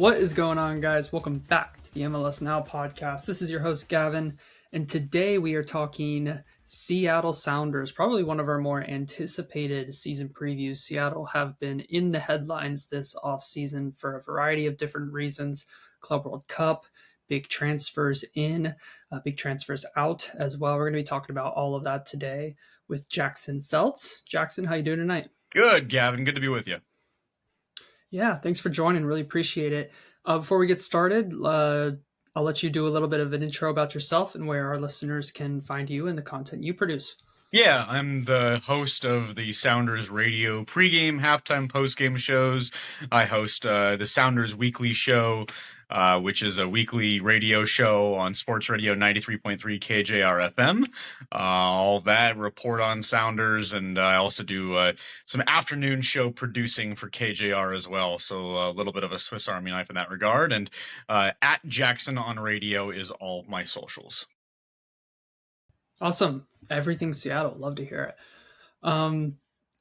What is going on, guys? Welcome back to the MLS Now podcast. This is your host, Gavin, and today we are talking Seattle Sounders, probably one of our more anticipated season previews. Seattle have been in the headlines this offseason for a variety of different reasons. Club World Cup, big transfers in, big transfers out as well. We're going to be talking about all of that today with Jackson Feltz. Jackson, how you doing tonight? Good, Gavin. Good to be with you. Yeah, thanks for joining. Really appreciate it. Before we get started, I'll let you do a little bit of an intro about yourself and where our listeners can find you and the content you produce. Yeah, I'm the host of the Sounders Radio pregame, halftime, postgame shows. I host the Sounders Weekly Show, which is a weekly radio show on Sports Radio 93.3 KJR FM. All that, report on Sounders, and I also do some afternoon show producing for KJR as well. So a little bit of a Swiss Army knife in that regard. And at Jackson on Radio is all of my socials. Awesome. Everything Seattle. Love to hear it.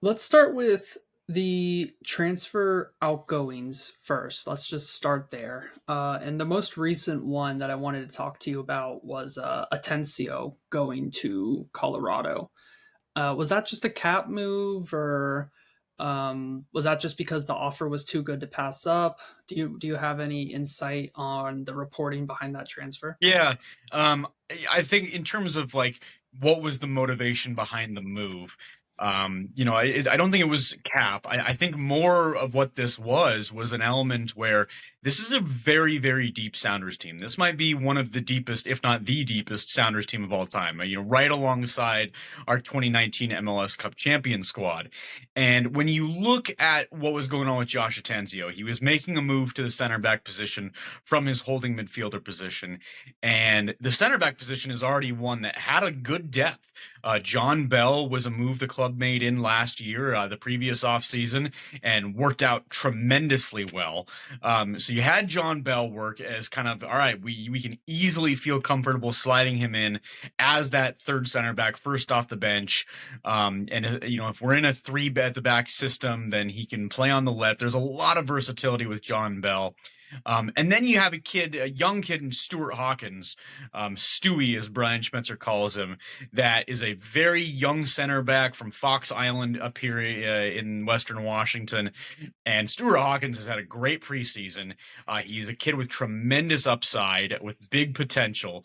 Let's start with the transfer outgoings first. Let's just start there. And the most recent one that I wanted to talk to you about was Atencio going to Colorado. Was that just a cap move, or was that just because the offer was too good to pass up? Do you have any insight on the reporting behind that transfer? Yeah, I think in terms of like what was the motivation behind the move, I don't think it was cap. I think more of what this was an element where this is a very, very deep Sounders team. This might be one of the deepest, if not the deepest, Sounders team of all time. Right alongside our 2019 MLS Cup champion squad. And when you look at what was going on with Josh Atencio, he was making a move to the center back position from his holding midfielder position. And the center back position is already one that had a good depth. John Bell was a move the club made in last year, the previous offseason, and worked out tremendously well. So you had John Bell work as kind of, all right, we can easily feel comfortable sliding him in as that third center back, first off the bench. If we're in a three at the back system, then he can play on the left. There's a lot of versatility with John Bell. And then you have a young kid in Stuart Hawkins, Stewie, as Brian Schmetzer calls him, that is a very young center back from Fox Island up here in Western Washington. And Stuart Hawkins has had a great preseason. He's a kid with tremendous upside, with big potential.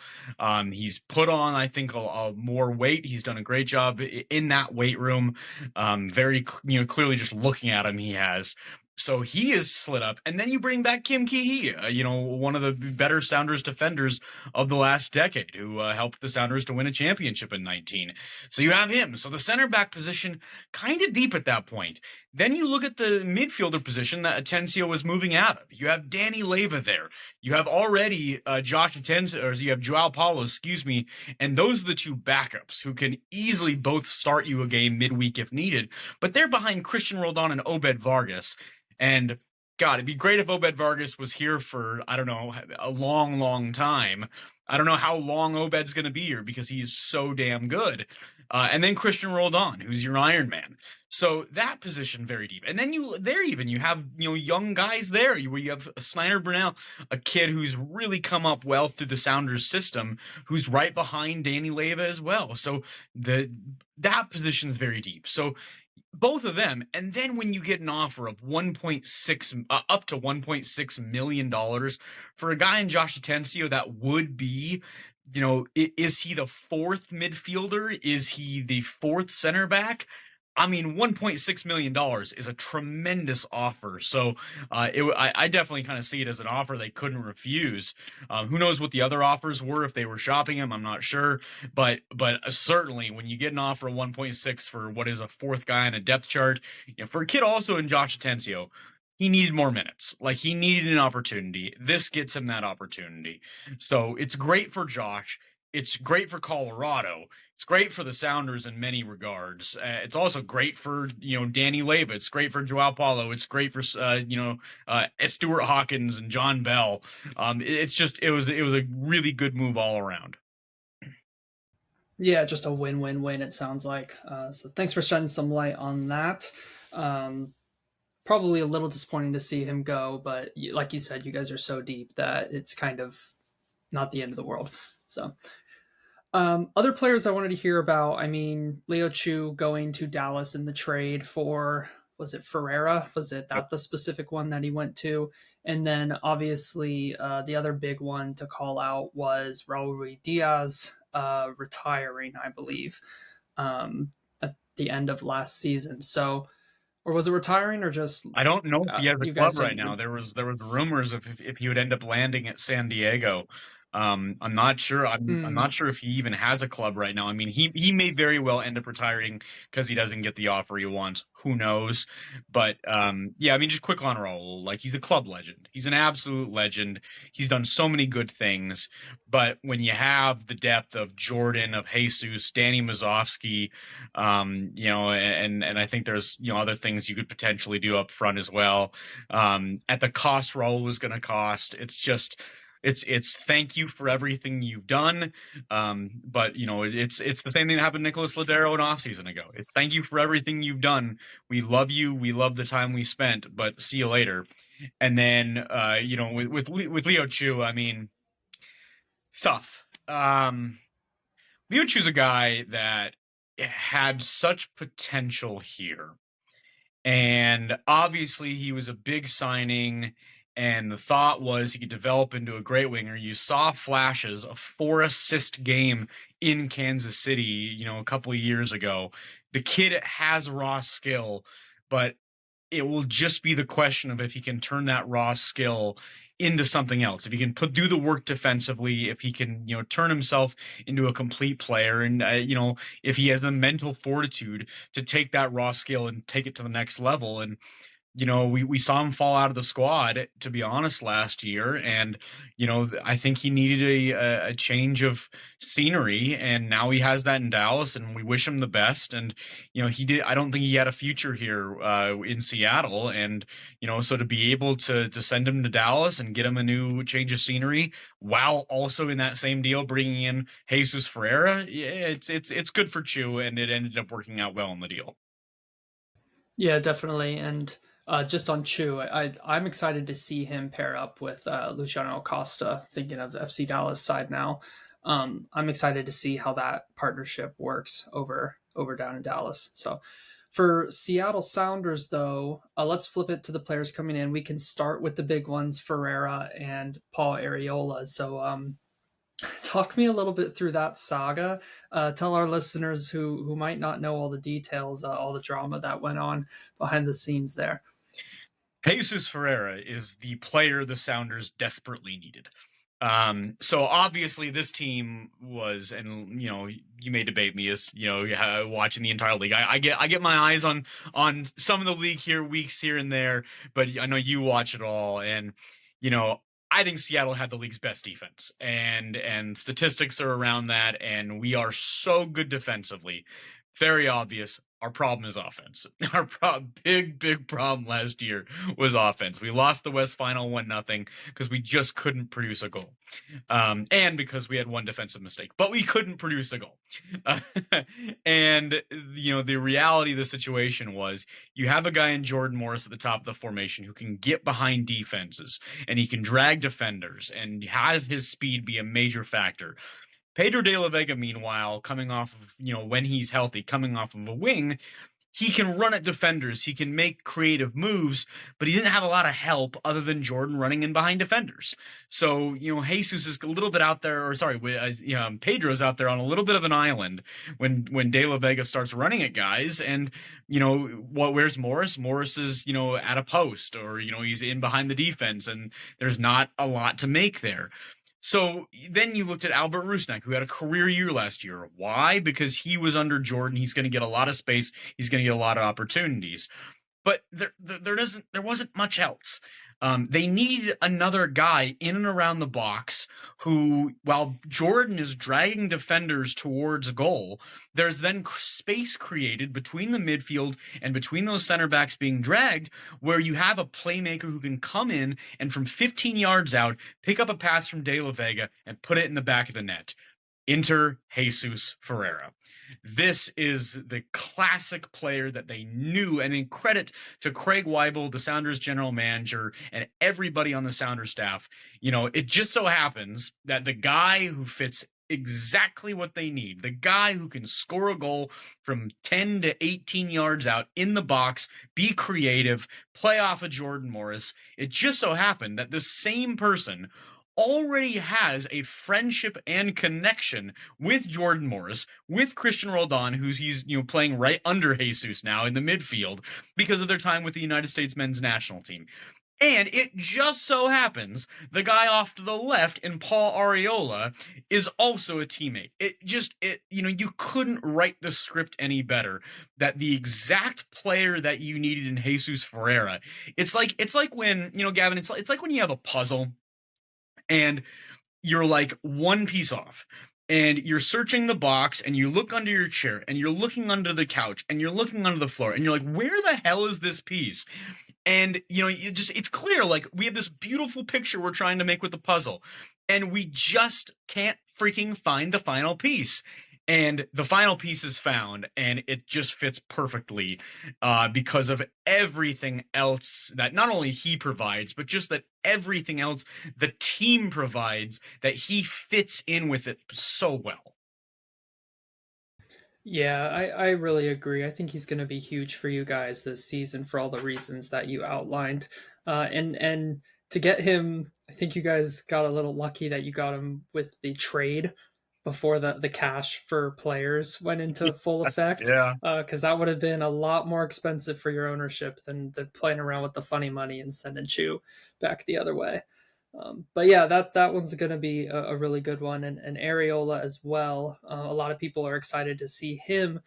He's put on, I think, a more weight. He's done a great job in that weight room. Very, clearly just looking at him, he has. So he is slid up, and then you bring back Kim Ki-hee, one of the better Sounders defenders of the last decade, who helped the Sounders to win a championship in 19. So you have him. So the center back position kind of deep at that point. Then you look at the midfielder position that Atencio was moving out of. You have Danny Leyva there. You have already Josh Atencio, or you have Joao Paulo, and those are the two backups who can easily both start you a game midweek if needed. But they're behind Christian Roldan and Obed Vargas. And God, it'd be great if Obed Vargas was here for, I don't know, a long, long time. I don't know how long Obed's going to be here because he's so damn good. And then Christian Roldan, who's your Iron Man. So that position very deep. And then you have, young guys there. You have Snyder Brunel, a kid who's really come up well through the Sounders system, who's right behind Danny Leyva as well. So that position is very deep. So both of them, and then when you get an offer of up to $1.6 million for a guy in Josh Atencio, that would be, is he the fourth midfielder? Is he the fourth center back? I mean, $1.6 million is a tremendous offer. So I definitely kind of see it as an offer they couldn't refuse. Who knows what the other offers were if they were shopping him? I'm not sure. But certainly when you get an offer of 1.6 for what is a fourth guy on a depth chart, for a kid also in Josh Atencio, he needed more minutes. Like, he needed an opportunity. This gets him that opportunity. So it's great for Josh. It's great for Colorado. It's great for the Sounders in many regards. It's also great for, Danny Leyva. It's great for Joao Paulo. It's great for, Stuart Hawkins and John Bell. It was a really good move all around. Yeah, just a win-win-win, it sounds like. So thanks for shedding some light on that. probably a little disappointing to see him go, but like you said, you guys are so deep that it's kind of not the end of the world. So, other players I wanted to hear about. I mean, Leo Chu going to Dallas in the trade for, was it Ferreira? Was it Yep. that the specific one that he went to? And then obviously the other big one to call out was Raul Diaz retiring, I believe, at the end of last season. So, or was it retiring or just I don't know if he has a you club guys right don't? now. There was rumors of if he would end up landing at San Diego. I'm not sure. I'm Mm, not sure if he even has a club right now. I mean, he may very well end up retiring because he doesn't get the offer he wants. Who knows? But yeah, I mean, just quick on Raul. Like he's a club legend. He's an absolute legend. He's done so many good things. But when you have the depth of Jordan, of Jesus, Danny Mazovsky, and I think there's other things you could potentially do up front as well. At the cost Raul was going to cost, it's just it's thank you for everything you've done. But it's the same thing that happened to Nicholas Ladero an off season ago. It's thank you for everything you've done. We love you. We love the time we spent. But see you later. And then with Leo Chu, I mean, stuff. Leo Chu's a guy that had such potential here. And obviously, he was a big signing, and the thought was he could develop into a great winger. You saw flashes, a 4 assist game in Kansas City, a couple of years ago. The kid has raw skill, but it will just be the question of if he can turn that raw skill into something else. If he can do the work defensively, if he can, turn himself into a complete player, and if he has the mental fortitude to take that raw skill and take it to the next level. And we saw him fall out of the squad, to be honest, last year. And, I think he needed a change of scenery. And now he has that in Dallas, and we wish him the best. And, I don't think he had a future here in Seattle. And, so to be able to send him to Dallas and get him a new change of scenery while also in that same deal bringing in Jesus Ferreira, yeah, it's good for Chu. And it ended up working out well in the deal. yeah, definitely. And just on Chu, I'm excited to see him pair up with Luciano Acosta. Thinking of the FC Dallas side now, I'm excited to see how that partnership works over down in Dallas. So for Seattle Sounders, though, let's flip it to the players coming in. We can start with the big ones, Ferreira and Paul Arriola. So talk me a little bit through that saga. Tell our listeners who might not know all the details, all the drama that went on behind the scenes there. Jesus Ferreira is the player the Sounders desperately needed. So obviously this team was, and you may debate me as watching the entire league. I get my eyes on some of the league here, weeks here and there, but I know you watch it all, and you know I think Seattle had the league's best defense, and statistics are around that, and we are so good defensively. Very obvious. Our problem is offense. Our big problem last year was offense. We lost the West Final 1-0 because we just couldn't produce a goal, and because we had one defensive mistake, but we couldn't produce a goal. Uh, and the reality of the situation was you have a guy in Jordan Morris at the top of the formation who can get behind defenses and he can drag defenders and have his speed be a major factor. Pedro de la Vega, meanwhile, coming off of, when he's healthy, coming off of a wing, he can run at defenders. He can make creative moves, but he didn't have a lot of help other than Jordan running in behind defenders. So, Jesus is a little bit out there, or sorry, Pedro's out there on a little bit of an island when De La Vega starts running at guys. And, where's Morris? Morris is, at a post, or, he's in behind the defense, and there's not a lot to make there. So then you looked at Albert Rusnak, who had a career year last year. Why? Because he was under Jordan. He's going to get a lot of space. He's going to get a lot of opportunities. But there wasn't much else. They needed another guy in and around the box who, while Jordan is dragging defenders towards a goal, there's then space created between the midfield and between those center backs being dragged, where you have a playmaker who can come in and from 15 yards out, pick up a pass from De La Vega and put it in the back of the net. Enter Jesus Ferreira. This is the classic player that they knew, and in credit to Craig Weibel, the Sounders general manager, and everybody on the Sounders staff, it just so happens that the guy who fits exactly what they need, the guy who can score a goal from 10 to 18 yards out in the box, be creative, play off of Jordan Morris. It just so happened that the same person already has a friendship and connection with Jordan Morris, with Christian Roldan, who's playing right under Jesus now in the midfield because of their time with the United States men's national team. And it just so happens the guy off to the left in Paul Arriola is also a teammate. You couldn't write the script any better. That the exact player that you needed in Jesus Ferreira. It's like when, Gavin, it's like when you have a puzzle and you're like one piece off and you're searching the box and you look under your chair and you're looking under the couch and you're looking under the floor and you're like, where the hell is this piece? And it's clear, like, we have this beautiful picture we're trying to make with the puzzle and we just can't freaking find the final piece. And the final piece is found, and it just fits perfectly because of everything else that not only he provides, but just that everything else the team provides, that he fits in with it so well. Yeah, I really agree. I think he's going to be huge for you guys this season for all the reasons that you outlined. And to get him, I think you guys got a little lucky that you got him with the trade before the cash for players went into full effect, Yeah. because that would have been a lot more expensive for your ownership than playing around with the funny money and sending Chu back the other way. But yeah, that one's going to be a really good one, and Areola as well. A lot of people are excited to see him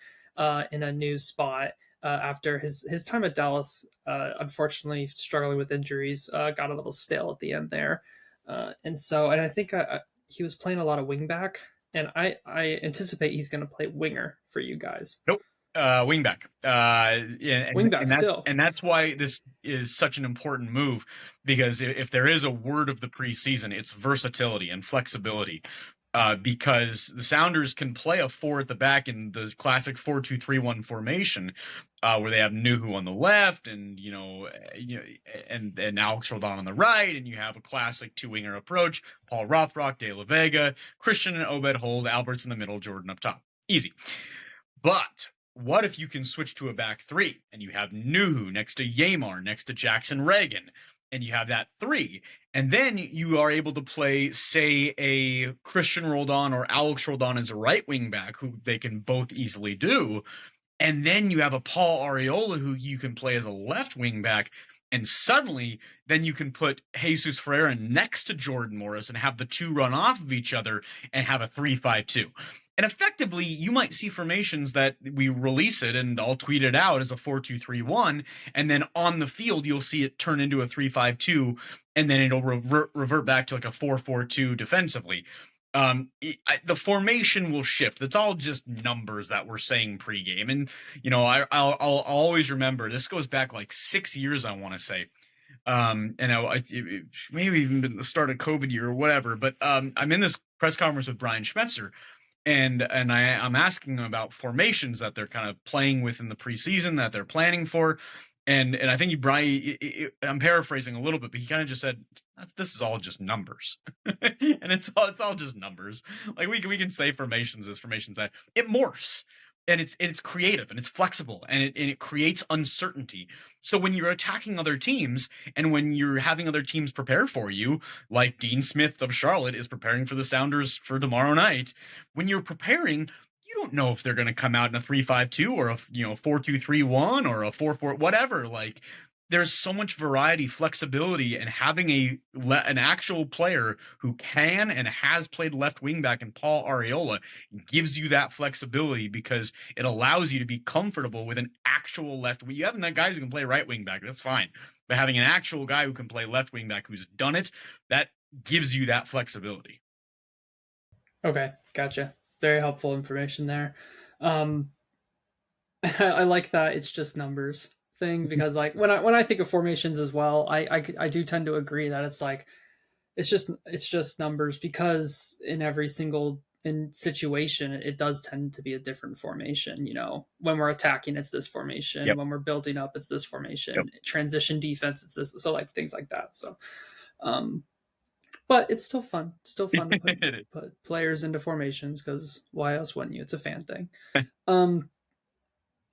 in a new spot after his time at Dallas. Unfortunately, struggling with injuries, got a little stale at the end there, and I think he was playing a lot of wingback, and I anticipate he's going to play winger for you guys. Nope. Wingback. Yeah, Wingback still. and that's why this is such an important move, because if there is a word of the preseason, it's versatility and flexibility. Because the Sounders can play a four at the back in the classic 4-2-3-1 formation, where they have Nuhu on the left, and and Alex Roldan on the right, and you have a classic two-winger approach: Paul Rothrock, De La Vega, Christian and Obed hold, Alberts in the middle, Jordan up top. Easy. But what if you can switch to a back three and you have Nuhu next to Yamar, next to Jackson Reagan, and you have that three, and then you are able to play, say, a Christian Roldan or Alex Roldan as a right wing back, who they can both easily do, and then you have a Paul Arriola who you can play as a left wing back, and suddenly then you can put Jesus Ferreira next to Jordan Morris and have the two run off of each other and have a 3-5-2. And effectively, you might see formations that we release it and I'll tweet it out as a 4-2-3-1, and then on the field you'll see it turn into a 3-5-2, and then it'll revert back to like a 4-4-2 defensively. The formation will shift. That's all just numbers that we're saying pregame, and I'll always remember this goes back like 6 years, I want to say. Maybe even the start of COVID year or whatever. But I'm in this press conference with Brian Schmetzer. And I'm asking them about formations that they're kind of playing with in the preseason that they're planning for, and I think I'm paraphrasing a little bit, but he kind of just said, "This is all just numbers," and it's all just numbers. Like we can say formations as formations that it morphs, and it's creative and it's flexible and it creates uncertainty. So when you're attacking other teams and when you're having other teams prepare for you, like Dean Smith of Charlotte is preparing for the Sounders for tomorrow night, when you're preparing, you don't know if they're going to come out in a 3-5-2 or a 4-2-3-1 or a 4-4, whatever. Like, there's so much variety, flexibility, and having an actual player who can and has played left wing back in Paul Arriola gives you that flexibility, because it allows you to be comfortable with an actual left. You have guys who can play right wing back, that's fine, but having an actual guy who can play left wing back who's done it, that gives you that flexibility. Okay, gotcha. Very helpful information there. I like that it's just numbers thing, because like when I think of formations as well, I do tend to agree that it's like it's just numbers, because in every single in situation, it does tend to be a different formation. When we're attacking, it's this formation. Yep. When we're building up, it's this Yep. formation. Transition defense, it's this. So like things like that. So, um, but it's still fun. Still fun to put It is. put players into formations because why else wouldn't you? It's a fan thing. Um,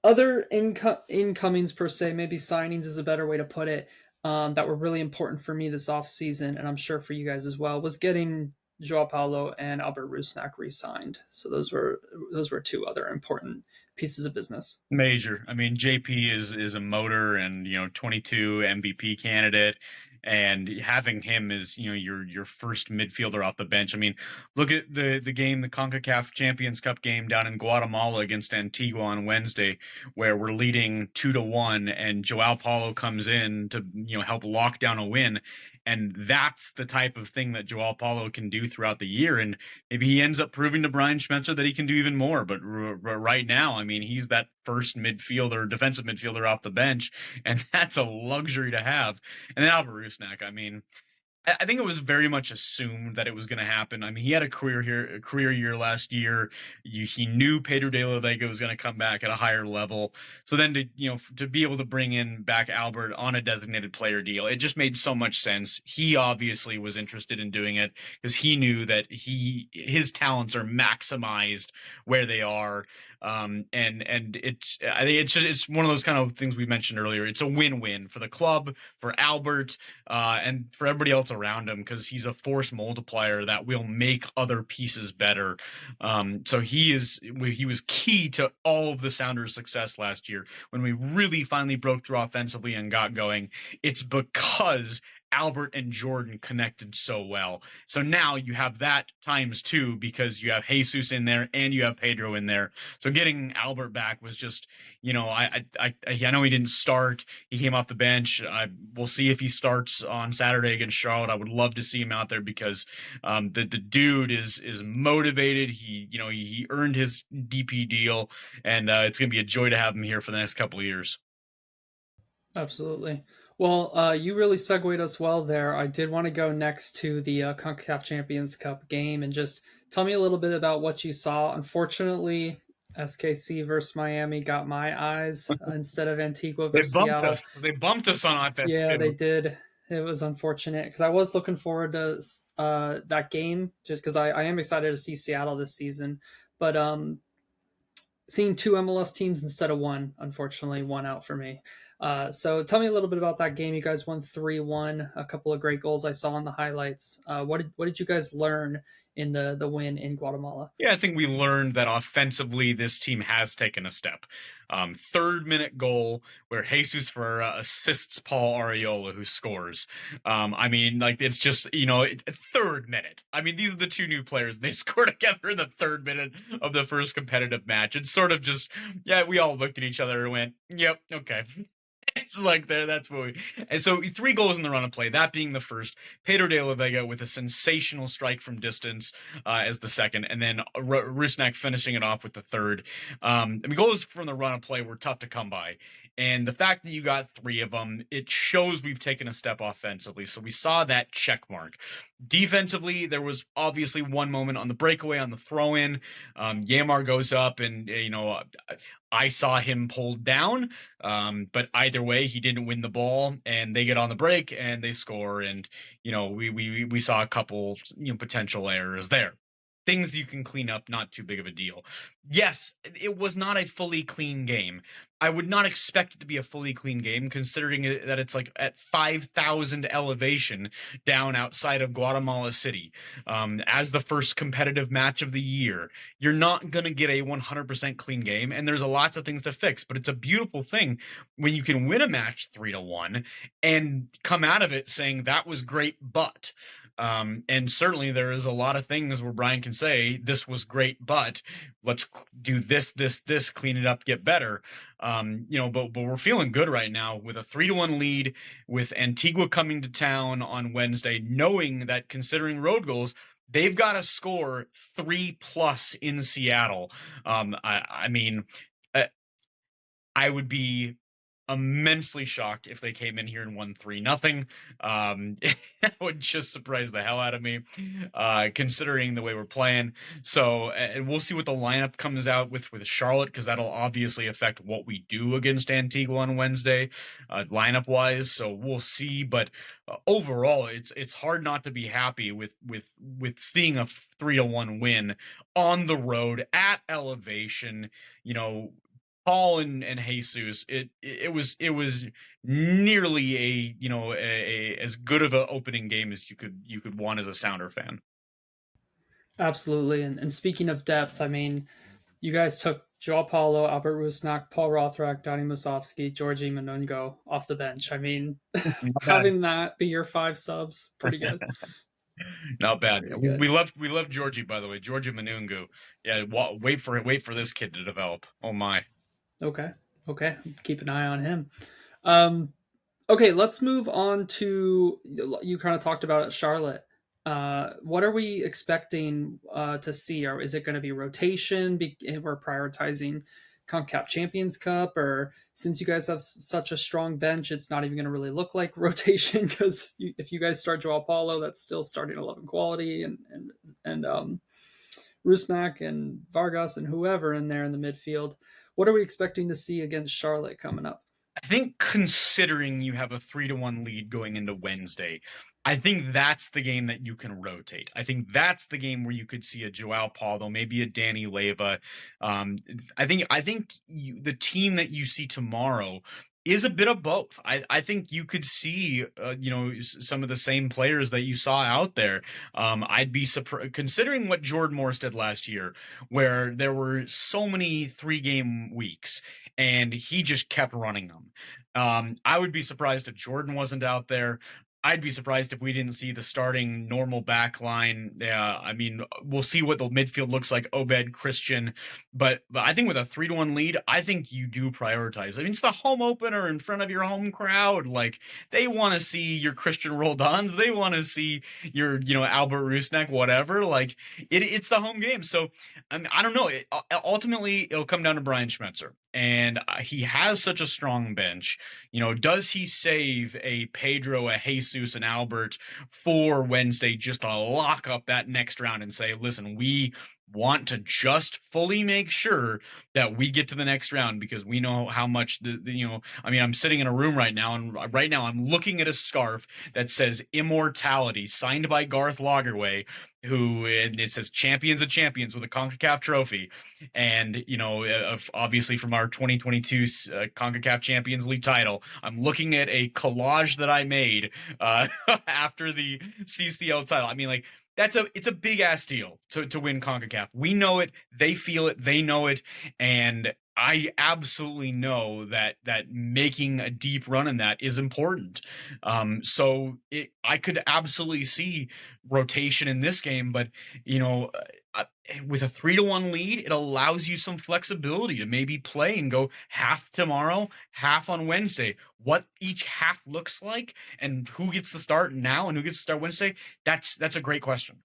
Other incomings per se, maybe signings is a better way to put it. That were really important for me this off season, and I'm sure for you guys as well, was getting Joao Paulo and Albert Rusnak re-signed. So those were two other important pieces of business. Major. I mean, JP is a motor and 22 MVP candidate, and having him as your first midfielder off the bench. I mean, look at the game, the CONCACAF Champions Cup game down in Guatemala against Antigua on Wednesday, where we're leading 2-1, and Joao Paulo comes in to help lock down a win. And that's the type of thing that Joao Paulo can do throughout the year. And maybe he ends up proving to Brian Schmetzer that he can do even more. But right now, I mean, he's that first midfielder, defensive midfielder off the bench, and that's a luxury to have. And then Albert Rusnak, I mean, I think it was very much assumed that it was going to happen. I mean, he had a career year last year. He knew Pedro de la Vega was going to come back at a higher level. So then to be able to bring in back Albert on a designated player deal, it just made so much sense. He obviously was interested in doing it because he knew that his talents are maximized where they are. And I think it's one of those kind of things we mentioned earlier. It's a win-win for the club, for Albert, and for everybody else around him, because he's a force multiplier that will make other pieces better. So he was key to all of the Sounders' success last year when we really finally broke through offensively and got going. It's because Albert and Jordan connected so well. So now you have that times two because you have Jesus in there and you have Pedro in there. So getting Albert back was just, I know he didn't start. He came off the bench. We'll see if he starts on Saturday against Charlotte. I would love to see him out there because the dude is motivated. He earned his DP deal, and it's going to be a joy to have him here for the next couple of years. Absolutely. Well, you really segued us well there. I did want to go next to the CONCACAF Champions Cup game and just tell me a little bit about what you saw. Unfortunately, SKC versus Miami got my eyes instead of Antigua They versus bumped Seattle. us. They bumped us on Yeah, they FS2. did. It was unfortunate because I was looking forward to that game just because I am excited to see Seattle this season. But seeing two MLS teams instead of one, unfortunately, won out for me. So tell me a little bit about that game. You guys won 3-1. A couple of great goals I saw in the highlights. What did you guys learn in the win in Guatemala? Yeah, I think we learned that offensively, this team has taken a step. Third minute goal where Jesus Ferreira assists Paul Arriola, who scores. I mean, like, it's just, third minute. I mean, these are the two new players. They score together in the third minute of the first competitive match. It's sort of just, yeah, we all looked at each other and went, yep, okay. It's like there. That's what we. And so 3 goals in the run of play. That being the first. Pedro de la Vega with a sensational strike from distance as the second, and then Rusnak finishing it off with the third. I mean, goals from the run of play were tough to come by, and the fact that you got 3 of them, it shows we've taken a step offensively. So we saw that check mark. Defensively, there was obviously one moment on the breakaway on the throw-in. Yamar goes up, and I saw him pulled down, but either way, he didn't win the ball, and they get on the break and they score, and we saw a couple potential errors there. Things you can clean up, not too big of a deal. Yes, it was not a fully clean game. I would not expect it to be a fully clean game, considering that it's like at 5,000 elevation down outside of Guatemala City. As the first competitive match of the year, you're not going to get a 100% clean game, and there's lots of things to fix, but it's a beautiful thing when you can win a match 3-1 and come out of it saying that was great, but and certainly there is a lot of things where Brian can say this was great, but let's do this, clean it up, get better. But we're feeling good right now with a 3-1 lead, with Antigua coming to town on Wednesday, knowing that considering road goals, they've got to score 3+ in Seattle. I mean, I would be immensely shocked if they came in here and won 3-0. That would just surprise the hell out of me, considering the way we're playing. So, and we'll see what the lineup comes out with Charlotte, because that'll obviously affect what we do against Antigua on Wednesday, lineup wise. So we'll see. But overall, it's hard not to be happy with seeing a 3-1 win on the road at elevation. You know, Paul and Jesus, it was nearly a, as good of an opening game as you could want as a Sounder fan. Absolutely. And speaking of depth, I mean, you guys took Joao Paulo, Albert Rusnak, Paul Rothrak, Donny Musovsky, Georgie Monungo off the bench. I mean, Not bad. having that be your five subs, pretty good. Not bad. Pretty We good. love Georgie, by the way. Georgie Manungu. Yeah, wait for this kid to develop. Oh my. Okay. Okay. Keep an eye on him. Um, okay, let's move on to you kind of talked about it, Charlotte. What are we expecting to see? Or is it going to be rotation? We're prioritizing CONCACAF Champions Cup, or since you guys have such a strong bench, it's not even going to really look like rotation because if you guys start Joao Paulo, that's still starting 11 quality, and Rusnak and Vargas and whoever in there in the midfield. What are we expecting to see against Charlotte coming up? I think considering you have a 3-1 lead going into Wednesday, I think that's the game that you can rotate. I think that's the game where you could see a Joao Paulo, maybe a Danny Leva. Um, the team that you see tomorrow is a bit of both. I think you could see, some of the same players that you saw out there. I'd be surprised considering what Jordan Morris did last year, where there were so many 3-game weeks and he just kept running them. I would be surprised if Jordan wasn't out there. I'd be surprised if we didn't see the starting normal back line. Yeah, I mean, we'll see what the midfield looks like. Obed, Christian, but I think with a 3-1 lead, I think you do prioritize. I mean, it's the home opener in front of your home crowd. Like, they want to see your Christian Roldans. They want to see your, Albert Rusnak, whatever. Like, it's the home game. So, I mean, I don't know. Ultimately, it'll come down to Brian Schmetzer. And he has such a strong bench. Does he save a Pedro, a Jesus, an Albert for Wednesday just to lock up that next round and say, listen, we want to just fully make sure that we get to the next round because we know how much I mean, I'm sitting in a room right now, and right now I'm looking at a scarf that says Immortality, signed by Garth Lagerwey, and it says Champions of Champions with a CONCACAF trophy. And, obviously from our 2022 CONCACAF Champions League title, I'm looking at a collage that I made after the CCL title. I mean, like, it's a big ass deal to win CONCACAF. We know it, they feel it, they know it, and I absolutely know that making a deep run in that is important. I could absolutely see rotation in this game, but with a 3-1 lead, it allows you some flexibility to maybe play and go half tomorrow, half on Wednesday. What each half looks like and who gets to start now and who gets to start Wednesday, that's a great question.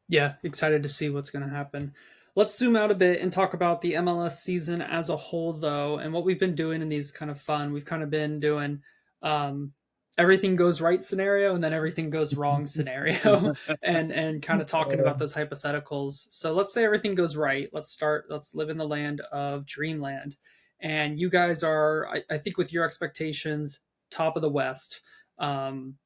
Yeah, excited to see what's going to happen. Let's zoom out a bit and talk about the MLS season as a whole, though, and what we've been doing in these kind of fun. We've kind of been doing everything goes right scenario and then everything goes wrong scenario, and kind of talking about those hypotheticals. So let's say everything goes right. Let's live in the land of Dreamland, and you guys are, I think, with your expectations, top of the West,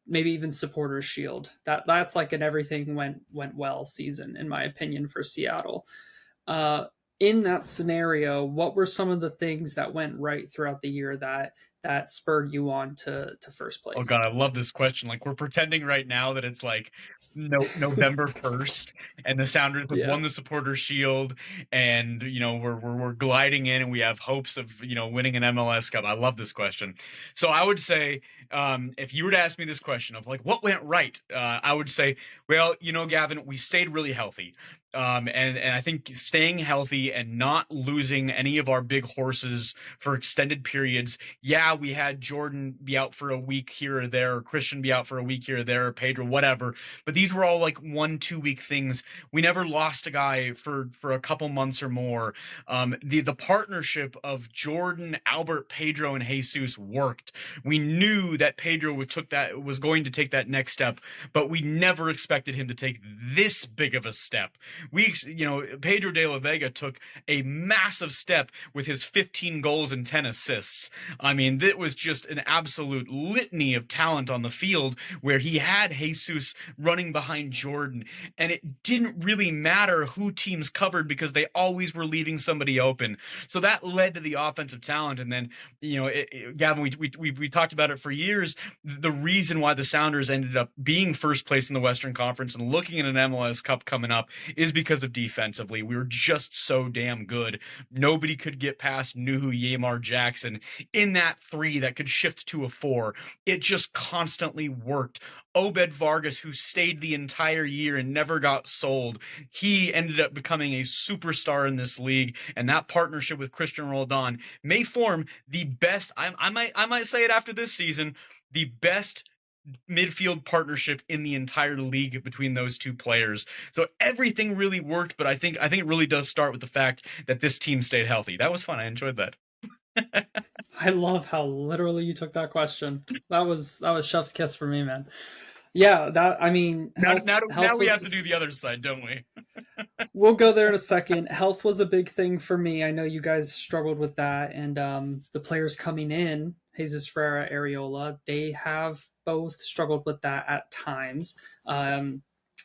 maybe even supporters shield. That's like an everything went well season, in my opinion, for Seattle. uh, in that scenario, what were some of the things that went right throughout the year that spurred you on to first Oh place? God, I love this question. Like, we're pretending right now that it's like November 1st and the Sounders have Yeah. won the Supporter Shield, and we're gliding in and we have hopes of winning an MLS Cup. I love this question. So I would say, if you were to ask me this question of like what went right, I would say, well, Gavin, we stayed really healthy. And I think staying healthy and not losing any of our big horses for extended periods. Yeah, yeah, we had Jordan be out for a week here or there, or Christian be out for a week here or there, or Pedro, whatever. But these were all like 1-2 week things. We never lost a guy for a couple months or more. The partnership of Jordan, Albert, Pedro, and Jesus worked. We knew that Pedro was going to take that next step, but we never expected him to take this big of a step. Pedro de la Vega took a massive step with his 15 goals and 10 assists. I mean, that was just an absolute litany of talent on the field where he had Jesus running behind Jordan, and it didn't really matter who teams covered because they always were leaving somebody open. So that led to the offensive talent. And then, Gavin, we talked about it for years. The reason why the Sounders ended up being first place in the Western Conference and looking at an MLS Cup coming up is because of defensively. We were just so damn good. Nobody could get past Nuhu Yamar Jackson in that 3 that could shift to a 4. It just constantly worked. Obed Vargas, who stayed the entire year and never got sold, he ended up becoming a superstar in this league, and that partnership with Christian Roldan may form the best, I might say it after this season, the best midfield partnership in the entire league between those two players. So everything really worked, but I think it really does start with the fact that this team stayed healthy. That was fun. I enjoyed that. I love how literally you took that question. That was chef's kiss for me, man. Yeah, that I mean, Now health we have to do was. the other side, don't we? We'll go there in a second. Health was a big thing for me. I know you guys struggled with that, and the players coming in, Jesus Ferreira, Arriola, they have both struggled with that at times.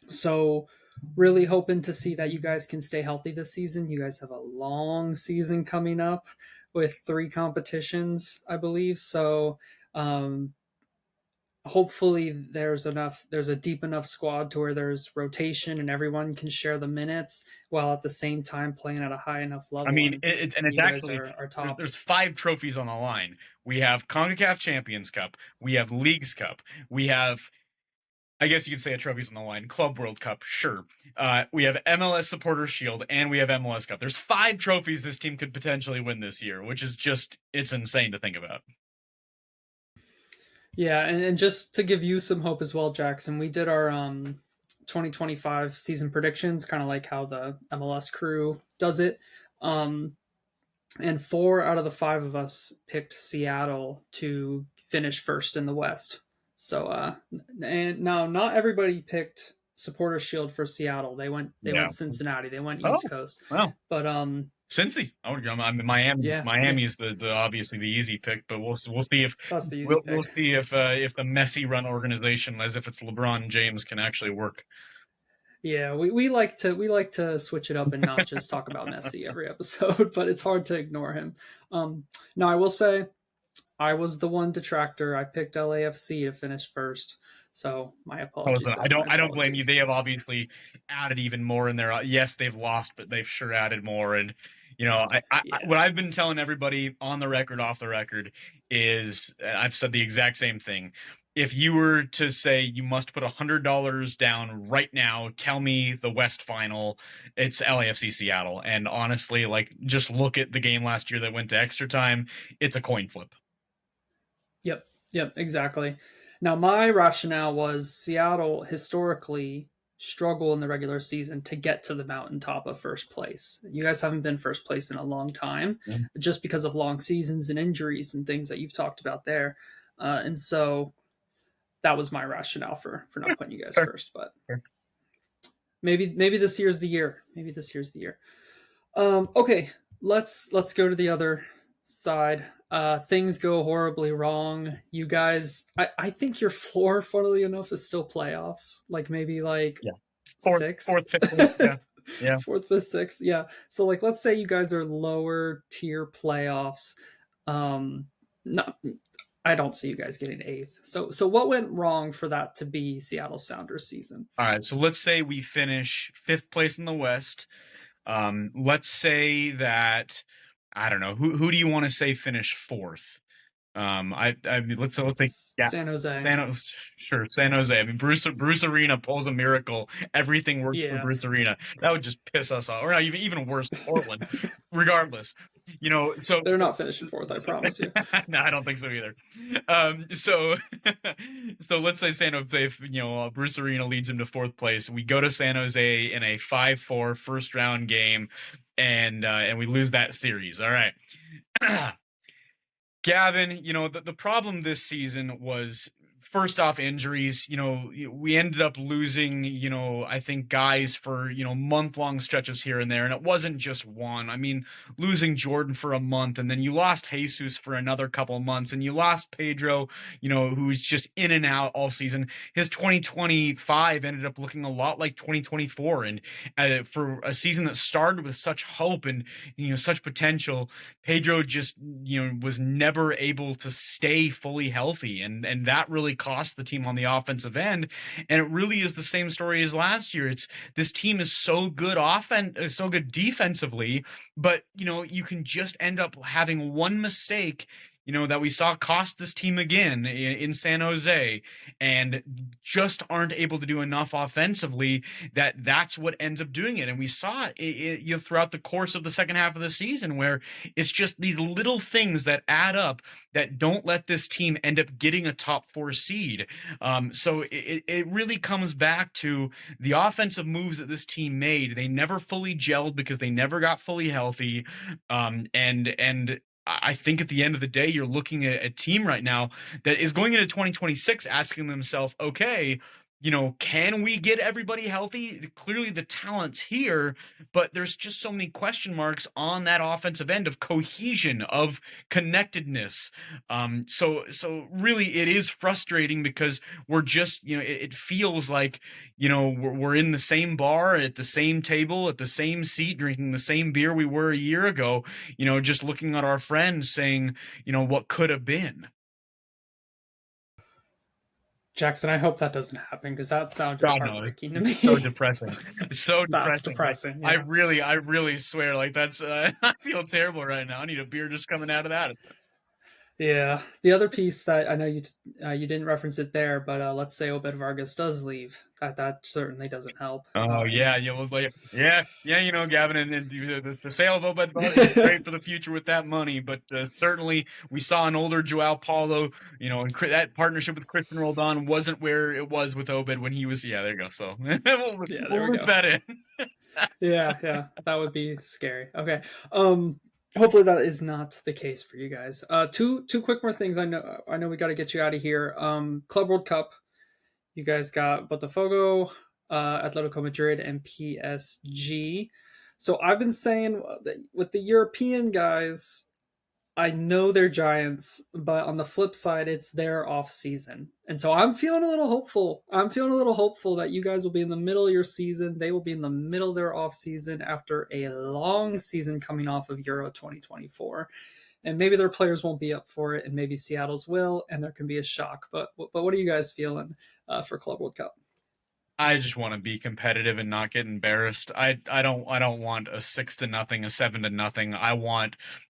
So really hoping to see that you guys can stay healthy this season. You guys have a long season coming up with 3 competitions, I believe. So hopefully there's a deep enough squad to where there's rotation and everyone can share the minutes while at the same time playing at a high enough I level. mean, And it's you guys actually are there's top. there's 5 trophies on the line. We have CONCACAF Champions Cup, we have Leagues Cup, we have, I guess you could say, a trophies on the line, Club World Cup, sure. We have MLS Supporter Shield, and we have MLS Cup. There's 5 trophies this team could potentially win this year, which is just, it's insane to think about. Yeah, and just to give you some hope as well, Jackson, we did our 2025 season predictions, kind of like how the MLS crew does it. And 4 out of the 5 of us picked Seattle to finish first in the West. So and now not everybody picked Supporter Shield for Seattle. They went Yeah. Cincinnati. They went East Oh, Coast. well. But Cincy. I mean, Miami's yeah, yeah, Miami's the obviously the easy pick, but we'll see if that's the easy we'll pick. see if the messy run organization, as if it's LeBron James, can actually work. Yeah, we like to switch it up and not just talk about Messi every episode, but it's hard to ignore him. Now I will say I was the one detractor. I picked LAFC to finish first. So my apologies Listen, there. My I don't blame you. apologies. They have obviously added even more in there. Yes, they've lost, but they've sure added more. And Yeah. what I've been telling everybody on the record, off the record, is I've said the exact same thing. If you were to say you must put $100 down right now, tell me the West final, it's LAFC Seattle. And honestly, like, just look at the game last year that went to extra time. It's a coin flip. Yep. Yep. Exactly. Now my rationale was Seattle historically struggle in the regular season to get to the mountaintop of first place. You guys haven't been first place in a long time, just because of long seasons and injuries and things that you've talked about there. And so that was my rationale for not putting you guys Sure. first. But maybe this year's the year. Maybe this year's the year. Okay, let's go to the other side. Things go horribly wrong. You guys, I think your floor, funnily enough, is still playoffs. Like maybe like Yeah. sixth, Fourth, fifth. Yeah. Yeah. fourth, fifth, sixth. Yeah. So like, let's say you guys are lower tier playoffs. Not. I don't see you guys getting eighth. So what went wrong for that to be Seattle Sounders season? All right. So let's say we finish 5th place in the West. Let's say that, I don't know, who do you want to say finish 4th? I mean, let's think. Yeah, San Jose. San Jose. I mean, Bruce Arena pulls a miracle. Everything works for Yeah, Bruce Arena. That would just piss us off. Or no, even worse, Portland. Regardless, they're not finishing fourth, I so promise you. no, I don't think so either. So so let's say San Jose, Bruce Arena leads him to fourth place. We go to San Jose in a 5-4 first round game, and we lose that series. All right. Gavin, the problem this season was first off injuries. We ended up losing, I think guys for, month-long stretches here and there. And it wasn't just one. I mean, losing Jordan for a month, and then you lost Jesus for another couple months, and you lost Pedro, who was just in and out all season. His 2025 ended up looking a lot like 2024. And for a season that started with such hope and, such potential, Pedro just, was never able to stay fully healthy, and that really cost the team on the offensive end. And it really is the same story as last year. It's this team is so good so good defensively, but you can just end up having one mistake, that we saw cost this team again in San Jose, and just aren't able to do enough offensively. That's what ends up doing it. And we saw it throughout the course of the second half of the season, where it's just these little things that add up that don't let this team end up getting a top 4 seed. So it really comes back to the offensive moves that this team made. They never fully gelled because they never got fully healthy. And I think at the end of the day, you're looking at a team right now that is going into 2026 asking themselves, okay, can we get everybody healthy? Clearly the talent's here, but there's just so many question marks on that offensive end of cohesion, of connectedness. So really it is frustrating because we're just, it feels like, we're in the same bar, at the same table, at the same seat, drinking the same beer we were a year ago, just looking at our friends saying, what could have been. Jackson, I hope that doesn't happen because that sounded God no, heartbreaking to it's so me. depressing. It's so That's depressing. Like depressing. Yeah. I really swear, like that's I feel terrible right now. I need a beer just coming out of that. Yeah. The other piece that I know you didn't reference it there, but let's say Obed Vargas does leave. That certainly doesn't help. Oh And yeah, it was like yeah, Gavin, and the sale of Obed is great for the future with that money, but certainly we saw an older Joao Paulo, and that partnership with Christian Roldan wasn't where it was with Obed when he was. Yeah, there you go. So yeah, there we'll we loop go. that in. Yeah, that would be scary. Okay. Hopefully that is not the case for you guys. Two quick more things. I know we got to get you out of here. Club World Cup. You guys got Botafogo, Atletico Madrid, and PSG. So I've been saying that with the European guys, I know they're giants, but on the flip side, it's their off season. And so I'm feeling a little hopeful. I'm feeling a little hopeful that you guys will be in the middle of your season. They will be in the middle of their off season after a long season coming off of Euro 2024. And maybe their players won't be up for it, and maybe Seattle's will, and there can be a shock. But what are you guys feeling for Club World Cup? I just want to be competitive and not get embarrassed. I don't want a 6-0, a 7-0.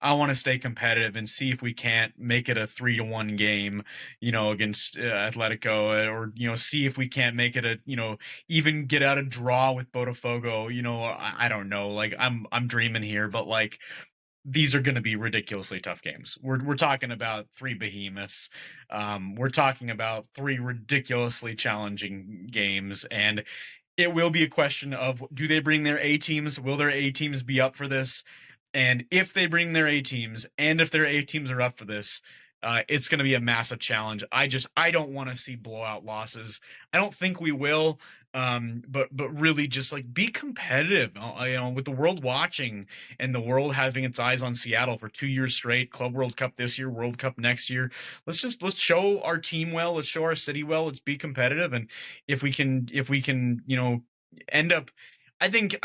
I want to stay competitive and see if we can't make it a 3-1 game, against Atletico, or see if we can't make it a even get out a draw with Botafogo. I don't know. Like I'm dreaming here, but like these are going to be ridiculously tough games. We're talking about 3 behemoths. We're talking about 3 ridiculously challenging games, and it will be a question of, do they bring their A teams? Will their A teams be up for this? And if they bring their A teams, and if their A teams are up for this, it's going to be a massive challenge. I don't want to see blowout losses. I don't think we will. But really just like be competitive, with the world watching and the world having its eyes on Seattle for 2 years straight, Club World Cup this year, World Cup next year. Let's show our team well, let's show our city well, let's be competitive. And if we can, end up, I think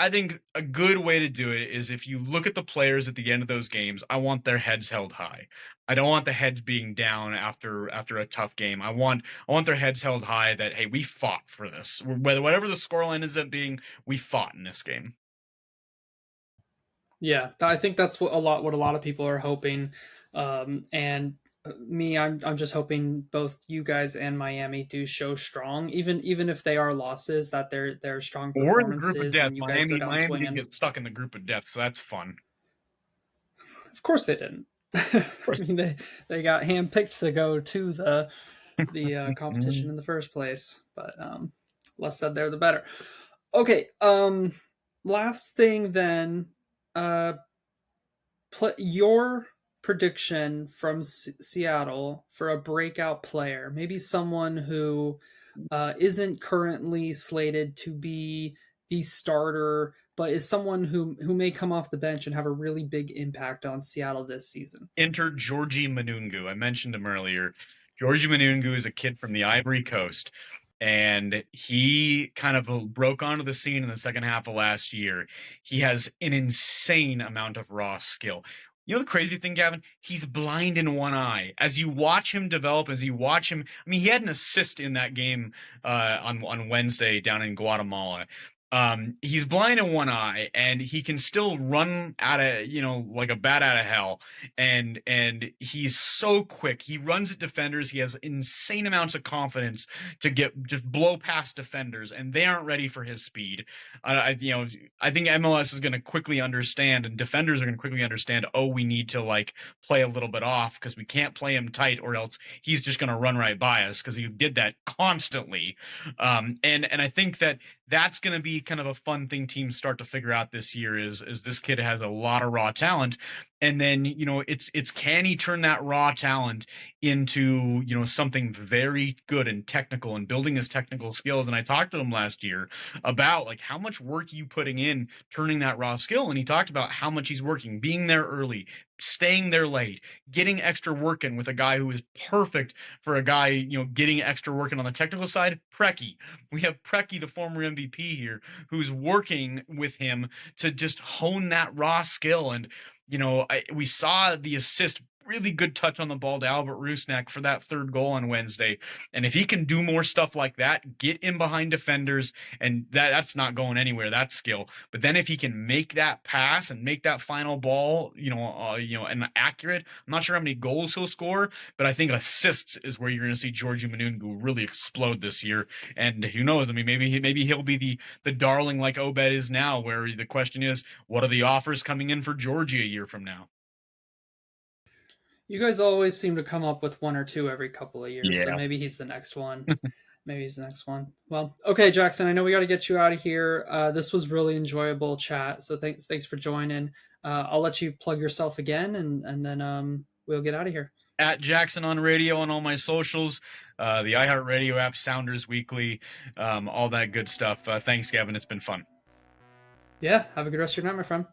a good way to do it is if you look at the players at the end of those games, I want their heads held high. I don't want the heads being down after a tough game. I want their heads held high that, hey, we fought for this. Whatever the scoreline ends up being, we fought in this game. Yeah, I think that's what a lot of people are hoping. And I'm just hoping both you guys and Miami do show strong, even if they are losses, that they're strong Or the group of performances, death. and you guys go down Miami didn't swinging. get stuck in the group of death, so that's fun. Of course they didn't. I Of course. mean, they got handpicked to go to the competition in the first place, but less said there, the better. Okay, last thing then, uh, your prediction from Seattle for a breakout player, maybe someone who isn't currently slated to be the starter, but is someone who may come off the bench and have a really big impact on Seattle this season. Enter Georgie Manungu. I mentioned him earlier. Georgie Manungu is a kid from the Ivory Coast, and he kind of broke onto the scene in the second half of last year. He has an insane amount of raw skill. You know the crazy thing, Gavin? He's blind in one eye. As you watch him develop, as you watch him, I mean, he had an assist in that game on Wednesday down in Guatemala. He's blind in one eye, and he can still run out of, like a bat out of hell. And he's so quick. He runs at defenders. He has insane amounts of confidence to just blow past defenders, and they aren't ready for his speed. I think MLS is going to quickly understand, and defenders are going to quickly understand. Oh, we need to like play a little bit off because we can't play him tight, or else he's just going to run right by us because he did that constantly. And I think that's going to be kind of a fun thing teams start to figure out this year is this kid has a lot of raw talent, and then it's can he turn that raw talent into something very good and technical and building his technical skills. And I talked to him last year about like how much work you putting in turning that raw skill, and he talked about how much he's working, being there early, staying there late, getting extra work in with a guy who is perfect for a guy getting extra work in on the technical side. Preki, we have Preki, the former MVP here, who's working with him to just hone that raw skill. And we saw the assist, really good touch on the ball to Albert Rusnak for that third goal on Wednesday. And if he can do more stuff like that, get in behind defenders, and that's not going anywhere, that skill. But then if he can make that pass and make that final ball, and accurate, I'm not sure how many goals he'll score, but I think assists is where you're going to see Georgie Manungu really explode this year. And who knows? I mean, maybe he'll be the darling like Obed is now, where the question is, what are the offers coming in for Georgie a year from now? You guys always seem to come up with one or two every couple of years, so Yeah. maybe he's the next one. Maybe he's the next one. Well, okay, Jackson. I know we got to get you out of here. This was really enjoyable chat. So thanks for joining. I'll let you plug yourself again, and then we'll get out of here. At Jackson on radio on all my socials, the iHeartRadio app, Sounders Weekly, all that good stuff. Thanks, Gavin. It's been fun. Yeah. Have a good rest of your night, my friend.